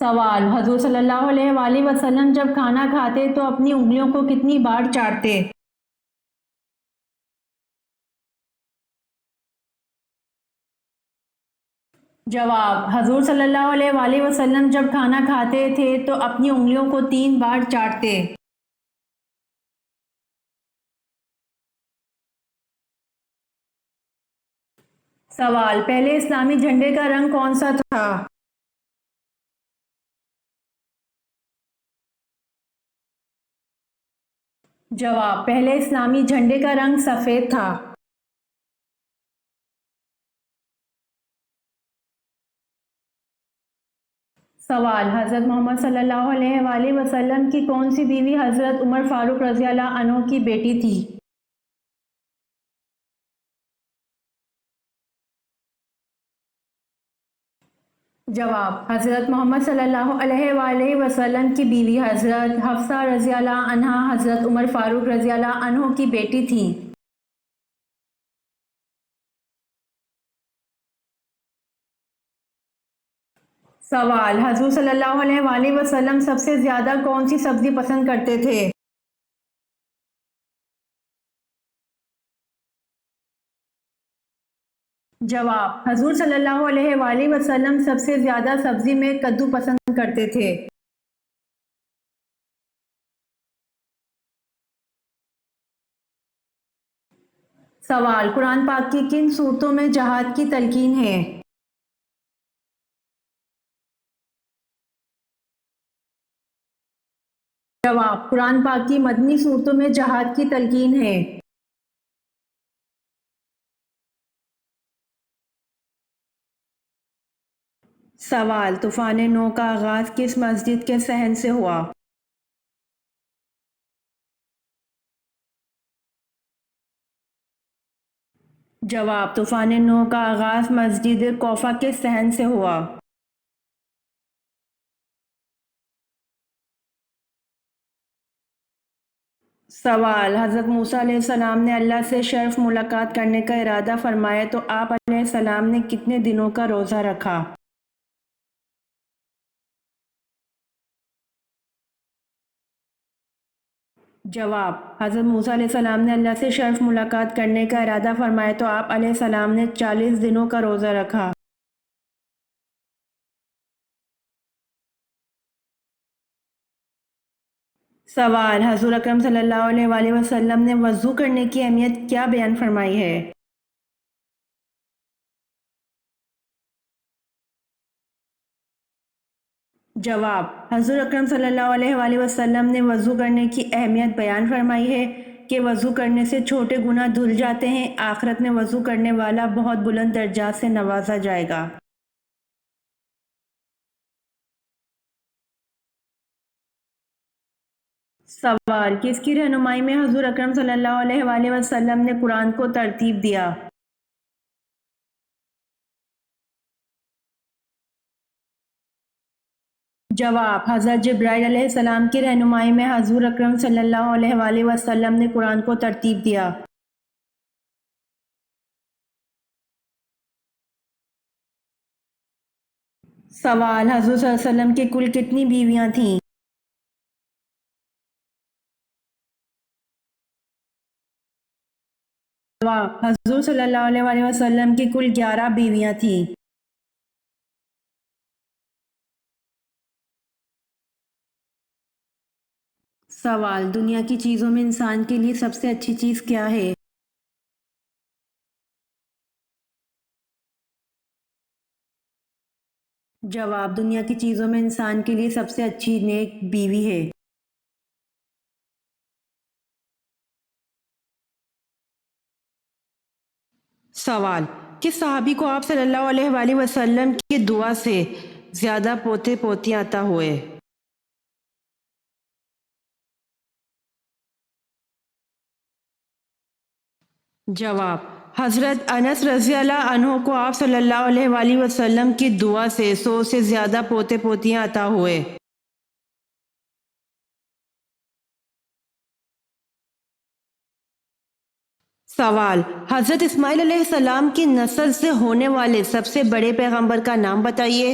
سوال: حضور صلی اللہ علیہ وآلہ وسلم جب کھانا کھاتے تو اپنی انگلیوں کو کتنی بار چاٹتے؟ جواب: حضور صلی اللہ علیہ وآلہ وسلم جب کھانا کھاتے تھے تو اپنی انگلیوں کو 3 بار چاٹتے۔ سوال: پہلے اسلامی جھنڈے کا رنگ کون سا تھا؟ جواب: پہلے اسلامی جھنڈے کا رنگ سفید تھا۔ سوال: حضرت محمد صلی اللہ علیہ وآلہ وسلم کی کون سی بیوی حضرت عمر فاروق رضی اللہ عنہ کی بیٹی تھی؟ جواب: حضرت محمد صلی اللہ علیہ وآلہ وسلم کی بیوی حضرت حفصہ رضی اللہ عنہا حضرت عمر فاروق رضی اللہ عنہ کی بیٹی تھیں۔ سوال: حضور صلی اللہ علیہ وآلہ وسلم سب سے زیادہ کون سی سبزی پسند کرتے تھے؟ جواب: حضور صلی اللہ علیہ وآلہ وسلم سب سے زیادہ سبزی میں کدو پسند کرتے تھے۔ سوال: قرآن پاک کی کن صورتوں میں جہاد کی تلقین ہے؟ جواب: قرآن پاک کی مدنی صورتوں میں جہاد کی تلقین ہے۔ سوال: طوفان نو کا آغاز کس مسجد کے صحن سے ہوا؟ جواب: طوفان نو کا آغاز مسجد کوفہ کے صحن سے ہوا۔ سوال: حضرت موسیٰ علیہ السلام نے اللہ سے شرف ملاقات کرنے کا ارادہ فرمایا تو آپ علیہ السلام نے کتنے دنوں کا روزہ رکھا؟ جواب: حضرت موسیٰ علیہ السلام نے اللہ سے شرف ملاقات کرنے کا ارادہ فرمایا تو آپ علیہ السلام نے 40 دنوں کا روزہ رکھا۔ سوال: حضور اکرم صلی اللہ علیہ وآلہ وسلم نے وضو کرنے کی اہمیت کیا بیان فرمائی ہے؟ جواب: حضور اکرم صلی اللہ علیہ وآلہ وسلم نے وضو کرنے کی اہمیت بیان فرمائی ہے کہ وضو کرنے سے چھوٹے گناہ دھل جاتے ہیں، آخرت میں وضو کرنے والا بہت بلند درجات سے نوازا جائے گا۔ سوال: کس کی رہنمائی میں حضور اکرم صلی اللہ علیہ وآلہ وسلم نے قرآن کو ترتیب دیا؟ جواب: حضرت جبرائیل علیہ السلام کی رہنمائی میں حضور اکرم صلی اللہ علیہ وآلہ وسلم نے قرآن کو ترتیب دیا۔ سوال: حضور صلی اللہ علیہ وسلم کی کل کتنی بیویاں تھیں؟ جواب: حضور صلی اللہ علیہ وآلہ وسلم کی کل 11 بیویاں تھیں۔ سوال: دنیا کی چیزوں میں انسان کے لیے سب سے اچھی چیز کیا ہے؟ جواب: دنیا کی چیزوں میں انسان کے لیے سب سے اچھی نیک بیوی ہے۔ سوال: کس صحابی کو آپ صلی اللہ علیہ وآلہ وسلم کی دعا سے زیادہ پوتے پوتیاں عطا ہوئے؟ جواب: حضرت انس رضی اللہ عنہ کو آپ صلی اللہ علیہ وآلہ وسلم کی دعا سے 100 سے زیادہ پوتے پوتیاں عطا ہوئے۔ سوال: حضرت اسماعیل علیہ السلام کی نسل سے ہونے والے سب سے بڑے پیغمبر کا نام بتائیے۔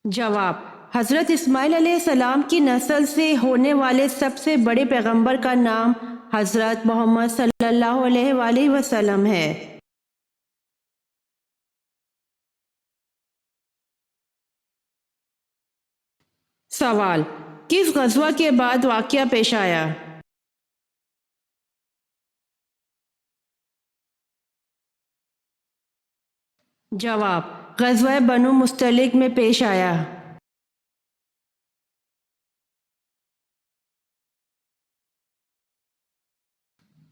جواب: حضرت اسماعیل علیہ السلام کی نسل سے ہونے والے سب سے بڑے پیغمبر کا نام حضرت محمد صلی اللہ علیہ وآلہ وسلم ہے۔ سوال: کس غزوہ کے بعد واقعہ پیش آیا؟ جواب: غزوہ بنو مستلق میں پیش آیا۔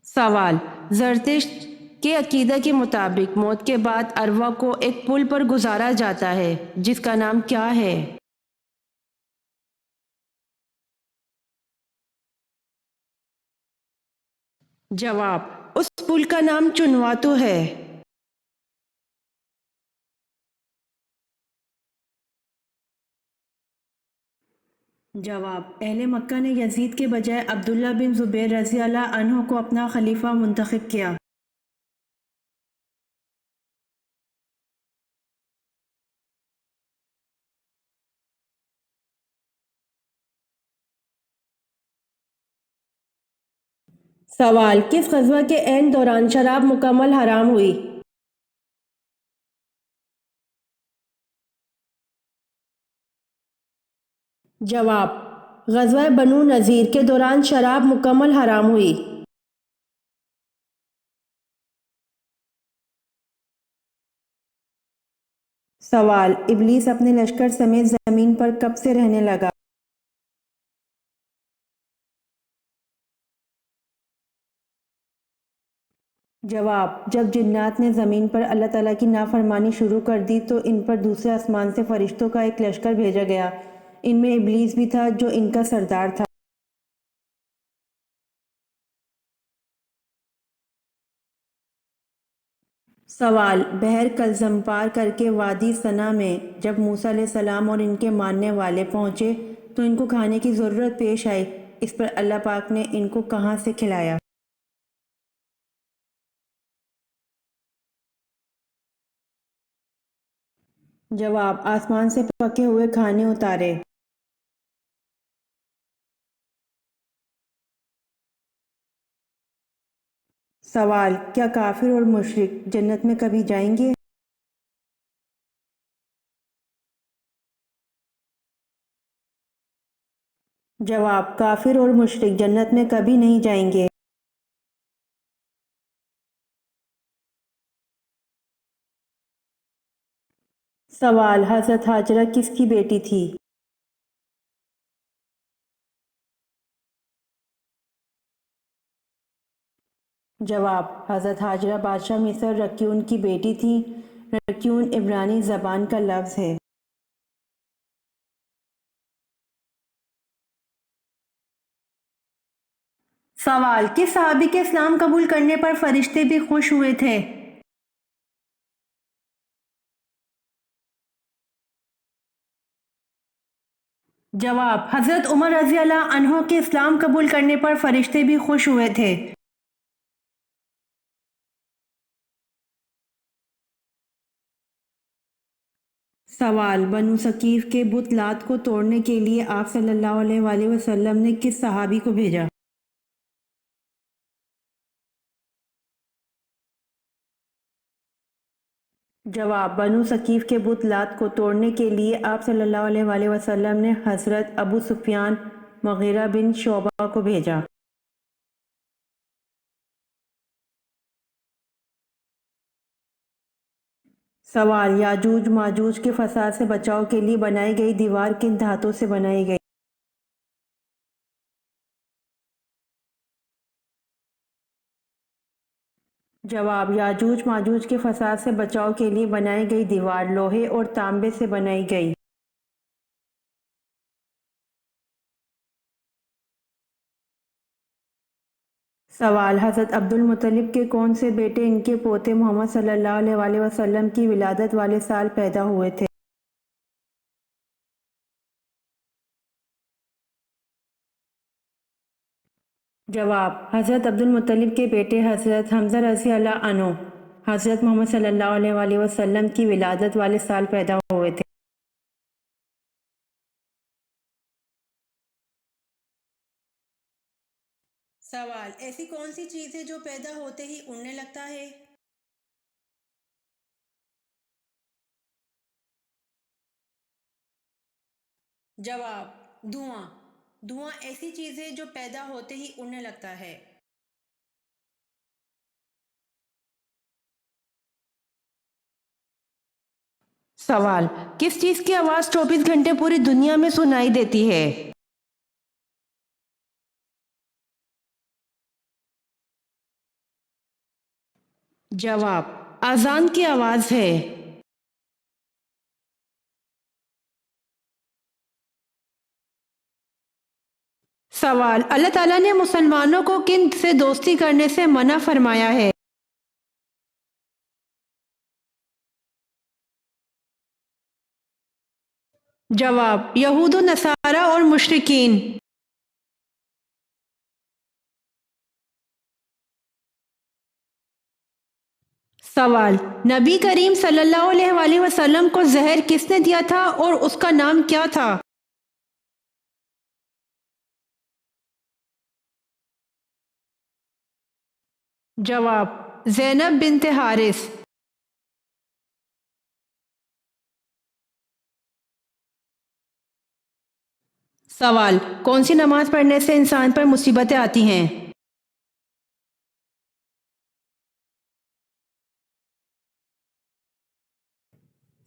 سوال: زرتشت کے عقیدہ کے مطابق موت کے بعد ارواح کو ایک پل پر گزارا جاتا ہے جس کا نام کیا ہے؟ جواب: اس پل کا نام چنواتو ہے۔ جواب: اہل مکہ نے یزید کے بجائے عبداللہ بن زبیر رضی اللہ عنہ کو اپنا خلیفہ منتخب کیا۔ سوال: کس غزوہ کے عین دوران شراب مکمل حرام ہوئی؟ جواب: غزوہ بنو نذیر کے دوران شراب مکمل حرام ہوئی۔ سوال: ابلیس اپنے لشکر سمیت زمین پر کب سے رہنے لگا؟ جواب: جب جنات نے زمین پر اللہ تعالیٰ کی نافرمانی شروع کر دی تو ان پر دوسرے آسمان سے فرشتوں کا ایک لشکر بھیجا گیا۔ ان میں ابلیس بھی تھا جو ان کا سردار تھا۔ سوال: بحر کلزم پار کر کے وادی سنا میں جب موسیٰ علیہ السلام اور ان کے ماننے والے پہنچے تو ان کو کھانے کی ضرورت پیش آئی، اس پر اللہ پاک نے ان کو کہاں سے کھلایا؟ جواب: آسمان سے پکے ہوئے کھانے اتارے۔ سوال: کیا کافر اور مشرک جنت میں کبھی جائیں گے؟ جواب: کافر اور مشرک جنت میں کبھی نہیں جائیں گے۔ سوال: حضرت ہاجرہ کس کی بیٹی تھی؟ جواب: حضرت ہاجرہ بادشاہ مصر رکیون کی بیٹی تھی۔ رکیون عبرانی زبان کا لفظ ہے۔ سوال: کس صحابی کے اسلام قبول کرنے پر فرشتے بھی خوش ہوئے تھے؟ جواب: حضرت عمر رضی اللہ عنہ کے اسلام قبول کرنے پر فرشتے بھی خوش ہوئے تھے۔ سوال: بنو ثقیف کے بت لات کو توڑنے کے لیے آپ صلی اللہ علیہ وآلہ وسلم نے کس صحابی کو بھیجا؟ جواب: بنو ثقیف کے بت لات کو توڑنے کے لیے آپ صلی اللہ علیہ وآلہ وسلم نے حضرت ابو سفیان مغیرہ بن شعبہ کو بھیجا۔ سوال: یاجوج ماجوج کے فساد سے بچاؤ کے لیے بنائی گئی دیوار کن دھاتوں سے بنائی گئی؟ جواب: یاجوج ماجوج کے فساد سے بچاؤ کے لیے بنائی گئی دیوار لوہے اور تانبے سے بنائی گئی۔ سوال: حضرت عبد المطلب کے کون سے بیٹے ان کے پوتے محمد صلی اللہ علیہ وآلہ وسلم کی ولادت والے سال پیدا ہوئے تھے؟ جواب: حضرت عبد المطلب کے بیٹے حضرت حمزہ رضی اللہ عنہ حضرت محمد صلی اللہ علیہ وآلہ وسلم کی ولادت والے سال پیدا ہوئے تھے۔ سوال: ایسی کون سی چیز ہے جو پیدا ہوتے ہی اڑنے لگتا ہے؟ جواب: دھواں۔ دھواں ایسی چیز ہے جو پیدا ہوتے ہی اڑنے لگتا ہے۔ سوال: کس چیز کی آواز 24 گھنٹے پوری دنیا میں سنائی دیتی ہے؟ جواب: اذان کی آواز ہے۔ سوال: اللہ تعالیٰ نے مسلمانوں کو کن سے دوستی کرنے سے منع فرمایا ہے؟ جواب: یہود و نصارہ اور مشرکین۔ سوال: نبی کریم صلی اللہ علیہ وآلہ وسلم کو زہر کس نے دیا تھا اور اس کا نام کیا تھا؟ جواب: زینب بنت حارث۔ سوال: کون سی نماز پڑھنے سے انسان پر مصیبتیں آتی ہیں؟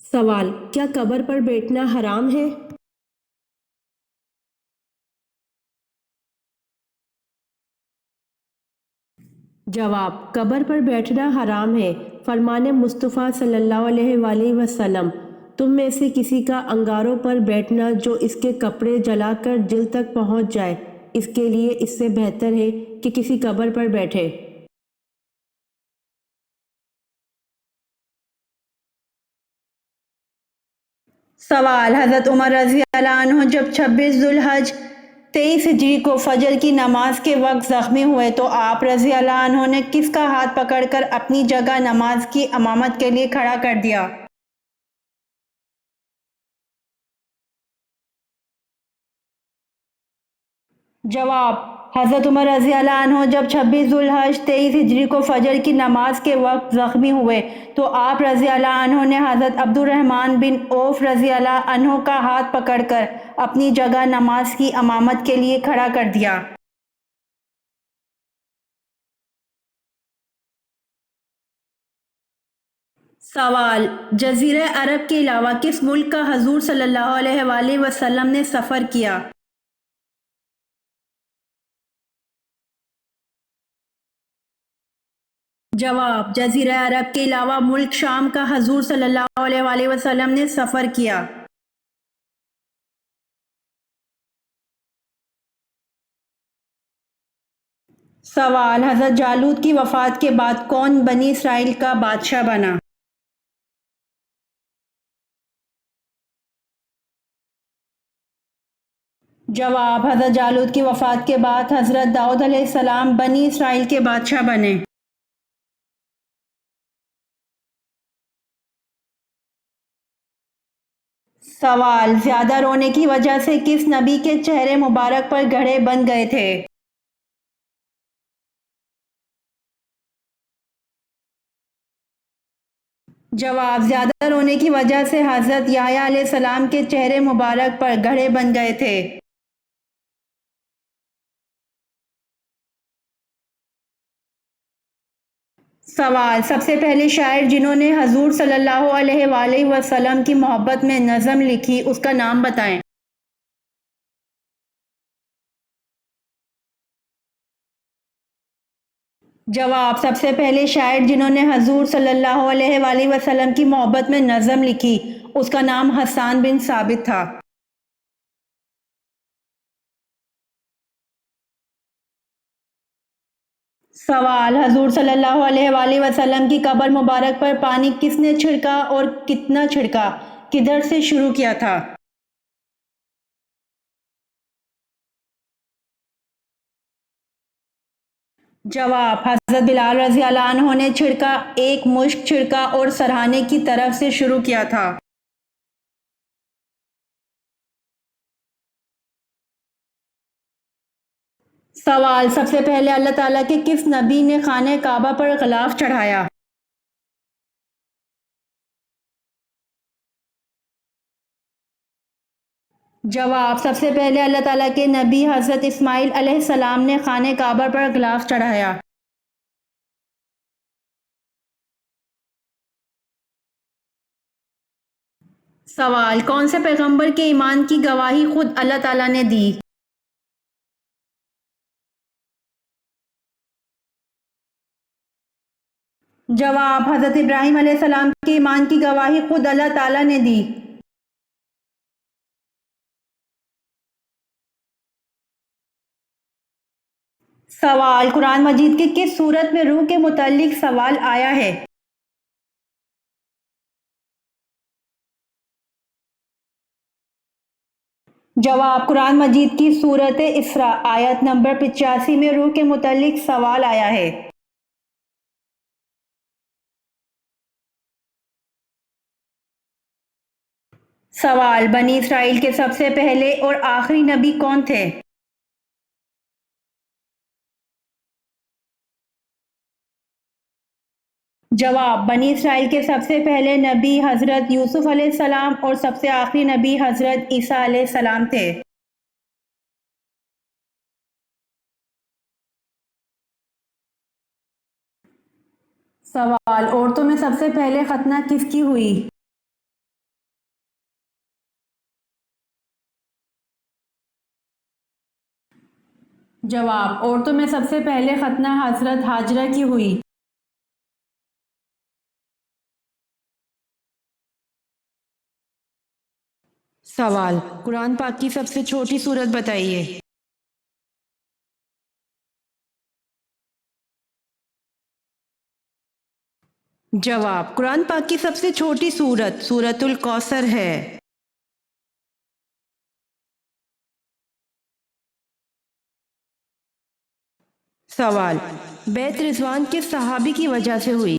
سوال: کیا قبر پر بیٹھنا حرام ہے؟ جواب: قبر پر بیٹھنا حرام ہے۔ فرمان مصطفیٰ صلی اللہ علیہ وآلہ وسلم: تم میں سے کسی کا انگاروں پر بیٹھنا جو اس کے کپڑے جلا کر دل تک پہنچ جائے، اس کے لیے اس سے بہتر ہے کہ کسی قبر پر بیٹھے۔ سوال: حضرت عمر رضی اللہ عنہ جب 26 ذو الحج 23 ہجری کو فجر کی نماز کے وقت زخمی ہوئے تو آپ رضی اللہ عنہ نے کس کا ہاتھ پکڑ کر اپنی جگہ نماز کی امامت کے لیے کھڑا کر دیا؟ جواب: حضرت عمر رضی اللہ عنہ جب 26 ذو الحج 23 ہجری کو فجر کی نماز کے وقت زخمی ہوئے تو آپ رضی اللہ عنہ نے حضرت عبد الرحمن بن عوف رضی اللہ عنہ کا ہاتھ پکڑ کر اپنی جگہ نماز کی امامت کے لیے کھڑا کر دیا۔ سوال: جزیرہ عرب کے علاوہ کس ملک کا حضور صلی اللہ علیہ وآلہ وسلم نے سفر کیا؟ جواب: جزیرہ عرب کے علاوہ ملک شام کا حضور صلی اللہ علیہ وآلہ وسلم نے سفر کیا۔ سوال: حضرت جالوت کی وفات کے بعد کون بنی اسرائیل کا بادشاہ بنا؟ جواب: حضرت جالوت کی وفات کے بعد حضرت داؤد علیہ السلام بنی اسرائیل کے بادشاہ بنے۔ سوال: زیادہ رونے کی وجہ سے کس نبی کے چہرے مبارک پر گڑھے بن گئے تھے؟ جواب: زیادہ رونے کی وجہ سے حضرت یحییٰ علیہ السلام کے چہرے مبارک پر گڑھے بن گئے تھے۔ سوال: سب سے پہلے شاعر جنہوں نے حضور صلی اللہ علیہ وآلہ وسلم کی محبت میں نظم لکھی اس کا نام بتائیں۔ جواب: سب سے پہلے شاعر جنہوں نے حضور صلی اللہ علیہ وآلہ وسلم کی محبت میں نظم لکھی اس کا نام حسان بن ثابت تھا۔ سوال: حضور صلی اللہ علیہ وآلہ وسلم کی قبر مبارک پر پانی کس نے چھڑکا اور کتنا چھڑکا؟ کدھر سے شروع کیا تھا؟ جواب: حضرت بلال رضی اللہ عنہ نے چھڑکا، ایک مشک چھڑکا اور سرہانے کی طرف سے شروع کیا تھا۔ سوال، سب سے پہلے اللہ تعالیٰ کے کس نبی نے خانہ کعبہ پر غلاف چڑھایا؟ جواب، سب سے پہلے اللہ تعالیٰ کے نبی حضرت اسماعیل علیہ السلام نے خانہ کعبہ پر غلاف چڑھایا۔ سوال، کون سے پیغمبر کے ایمان کی گواہی خود اللہ تعالیٰ نے دی؟ جواب، حضرت ابراہیم علیہ السلام کے ایمان کی گواہی خود اللہ تعالیٰ نے دی۔ سوال، قرآن مجید کی کس سورت میں روح کے متعلق سوال آیا ہے؟ جواب، قرآن مجید کی سورت اسراء آیت نمبر 85 میں روح کے متعلق سوال آیا ہے۔ سوال، بنی اسرائیل کے سب سے پہلے اور آخری نبی کون تھے؟ جواب، بنی اسرائیل کے سب سے پہلے نبی حضرت یوسف علیہ السلام اور سب سے آخری نبی حضرت عیسیٰ علیہ السلام تھے۔ سوال، عورتوں میں سب سے پہلے ختنہ کس کی ہوئی؟ جواب، عورتوں میں سب سے پہلے ختنہ حضرت ہاجرہ کی ہوئی۔ سوال، قرآن پاک کی سب سے چھوٹی سورت بتائیے۔ جواب، قرآن پاک کی سب سے چھوٹی سورت سورۃ الکوثر ہے۔ سوال، بیعت رضوان کس صحابی کی وجہ سے ہوئی؟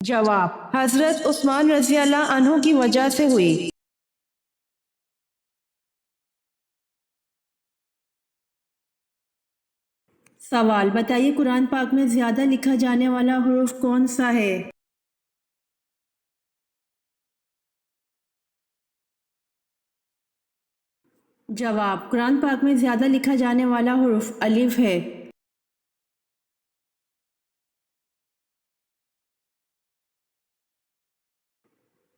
جواب، حضرت عثمان رضی اللہ عنہ کی وجہ سے ہوئی۔ سوال، بتائیے قرآن پاک میں زیادہ لکھا جانے والا حرف کون سا ہے؟ جواب، قرآن پاک میں زیادہ لکھا جانے والا حرف الف ہے۔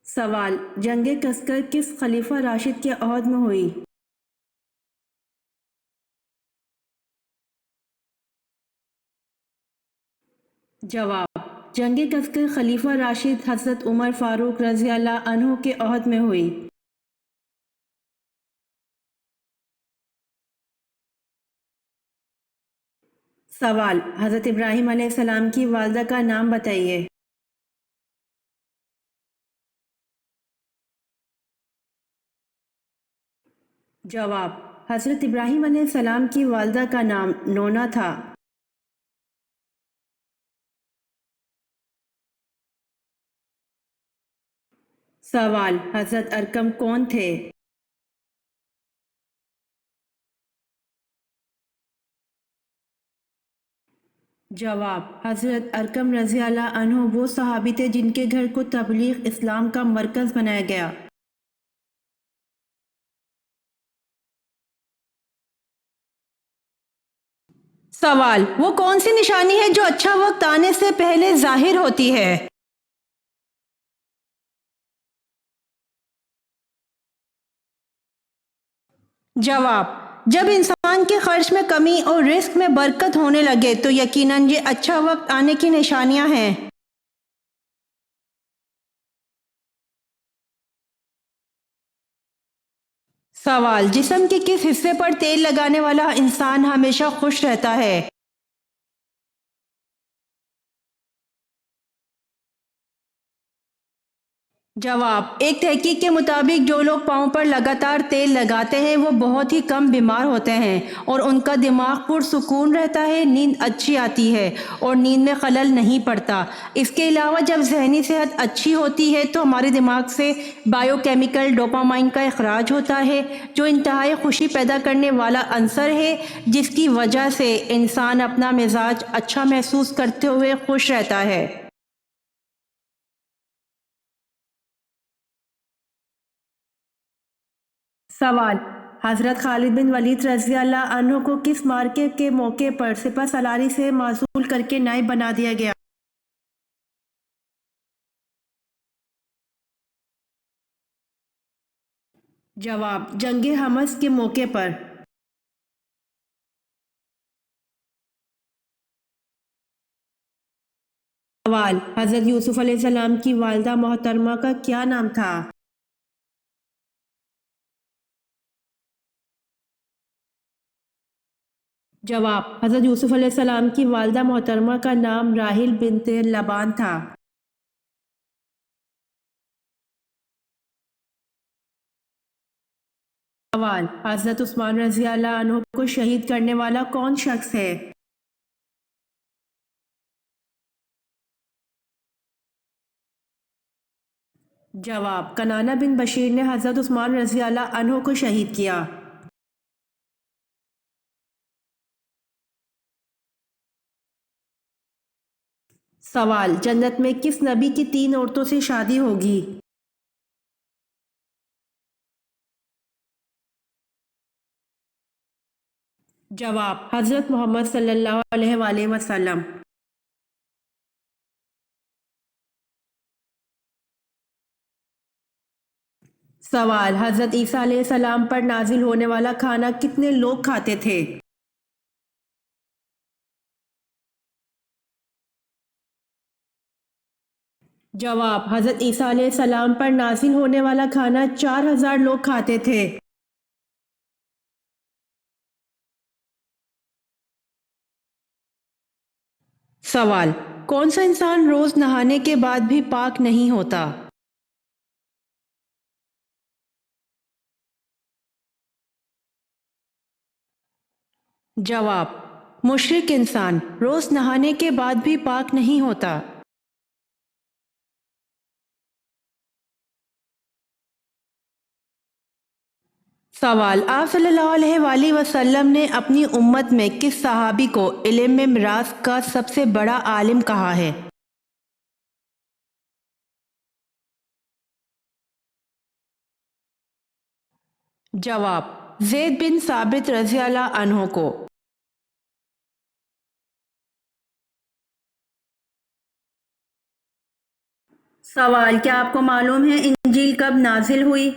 سوال، جنگ کسکر کس خلیفہ راشد کے عہد میں ہوئی؟ جواب، جنگ کسکر خلیفہ راشد حضرت عمر فاروق رضی اللہ عنہ کے عہد میں ہوئی۔ سوال، حضرت ابراہیم علیہ السلام کی والدہ کا نام بتائیے۔ جواب، حضرت ابراہیم علیہ السلام کی والدہ کا نام نونا تھا۔ سوال، حضرت ارقم کون تھے؟ جواب، حضرت ارقم رضی اللہ عنہ وہ صحابی تھے جن کے گھر کو تبلیغ اسلام کا مرکز بنایا گیا۔ سوال، وہ کون سی نشانی ہے جو اچھا وقت آنے سے پہلے ظاہر ہوتی ہے؟ جواب، جب انسان کے خرچ میں کمی اور رزق میں برکت ہونے لگے تو یقیناً یہ اچھا وقت آنے کی نشانیاں ہیں۔ سوال، جسم کے کس حصے پر تیل لگانے والا انسان ہمیشہ خوش رہتا ہے؟ جواب: ایک تحقیق کے مطابق جو لوگ پاؤں پر لگاتار تیل لگاتے ہیں وہ بہت ہی کم بیمار ہوتے ہیں اور ان کا دماغ پرسکون رہتا ہے، نیند اچھی آتی ہے اور نیند میں خلل نہیں پڑتا۔ اس کے علاوہ جب ذہنی صحت اچھی ہوتی ہے تو ہمارے دماغ سے بائیو کیمیکل ڈوپامائن کا اخراج ہوتا ہے جو انتہائی خوشی پیدا کرنے والا عنصر ہے، جس کی وجہ سے انسان اپنا مزاج اچھا محسوس کرتے ہوئے خوش رہتا ہے۔ سوال: حضرت خالد بن ولید رضی اللہ عنہ کو کس مارکے کے موقع پر سپہ سالاری سے معزول کر کے نائب بنا دیا گیا؟ جواب: جنگ حمص کے موقع پر۔ سوال: حضرت یوسف علیہ السلام کی والدہ محترمہ کا کیا نام تھا؟ جواب: حضرت یوسف علیہ السلام کی والدہ محترمہ کا نام راحیل بنت لبان تھا۔ سوال: حضرت عثمان رضی اللہ عنہ کو شہید کرنے والا کون شخص ہے؟ جواب: کنانہ بن بشیر نے حضرت عثمان رضی اللہ عنہ کو شہید کیا۔ سوال: جنت میں کس نبی کی 3 عورتوں سے شادی ہوگی؟ جواب: حضرت محمد صلی اللہ علیہ وآلہ وسلم۔ سوال: حضرت عیسیٰ علیہ السلام پر نازل ہونے والا کھانا کتنے لوگ کھاتے تھے؟ جواب: حضرت عیسیٰ علیہ السلام پر نازل ہونے والا کھانا 4000 لوگ کھاتے تھے۔ سوال: کون سا انسان روز نہانے کے بعد بھی پاک نہیں ہوتا؟ جواب: مشرک انسان روز نہانے کے بعد بھی پاک نہیں ہوتا۔ سوال: آپ صلی اللہ علیہ وآلہ وسلم نے اپنی امت میں کس صحابی کو علم میں میراث کا سب سے بڑا عالم کہا ہے؟ جواب: زید بن ثابت رضی اللہ عنہ کو۔ سوال: کیا آپ کو معلوم ہے انجیل کب نازل ہوئی؟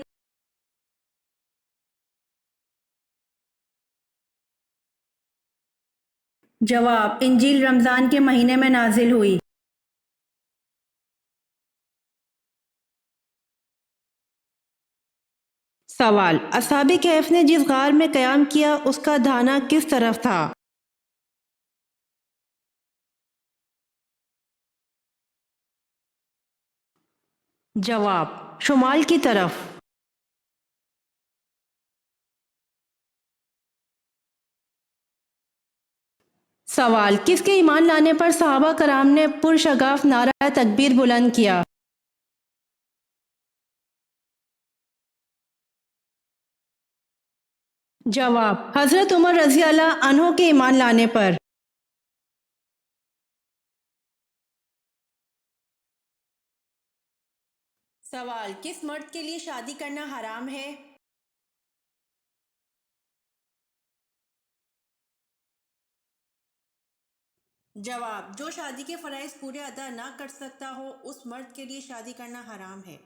جواب: انجیل رمضان کے مہینے میں نازل ہوئی۔ سوال: اصحاب کہف نے جس غار میں قیام کیا اس کا دھانا کس طرف تھا؟ جواب: شمال کی طرف۔ سوال: کس کے ایمان لانے پر صحابہ کرام نے پرشگاف نعرہ تکبیر بلند کیا؟ جواب: حضرت عمر رضی اللہ عنہ کے ایمان لانے پر۔ سوال: کس مرد کے لیے شادی کرنا حرام ہے؟ جواب: جو شادی کے فرائض پورے ادا نہ کر سکتا ہو اس مرد کے لیے شادی کرنا حرام ہے۔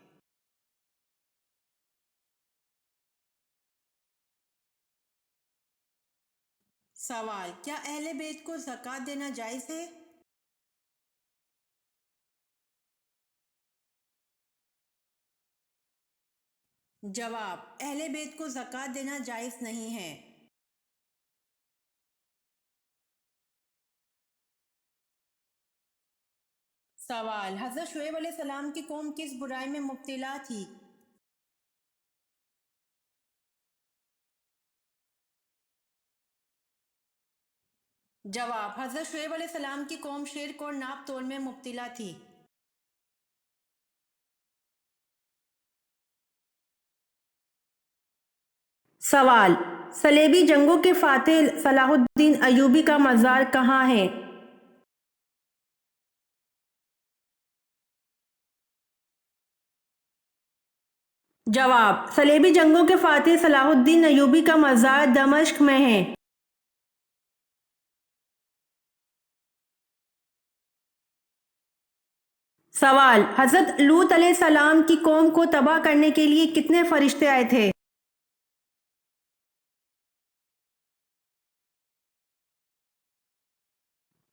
سوال: کیا اہل بیت کو زکوٰۃ دینا جائز ہے؟ جواب: اہل بیت کو زکوٰۃ دینا جائز نہیں ہے۔ سوال: حضرت شعیب علیہ السلام کی قوم کس برائی میں مبتلا تھی؟ جواب: حضرت شعیب علیہ السلام کی قوم شرک اور ناپ تول میں مبتلا تھی۔ سوال: صلیبی جنگوں کے فاتح صلاح الدین ایوبی کا مزار کہاں ہے؟ جواب: صلیبی جنگوں کے فاتح صلاح الدین ایوبی کا مزار دمشق میں ہے۔ سوال: حضرت لوط علیہ السلام کی قوم کو تباہ کرنے کے لیے کتنے فرشتے آئے تھے؟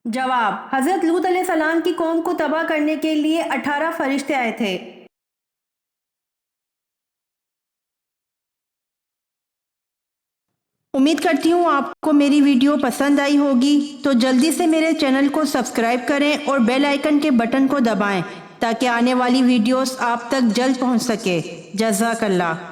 جواب: حضرت لوط علیہ السلام کی قوم کو تباہ کرنے کے لیے 18 فرشتے آئے تھے۔ امید کرتی ہوں آپ کو میری ویڈیو پسند آئی ہوگی، تو جلدی سے میرے چینل کو سبسکرائب کریں اور بیل آئیکن کے بٹن کو دبائیں تاکہ آنے والی ویڈیوز آپ تک جلد پہنچ سکے۔ جزاک اللہ۔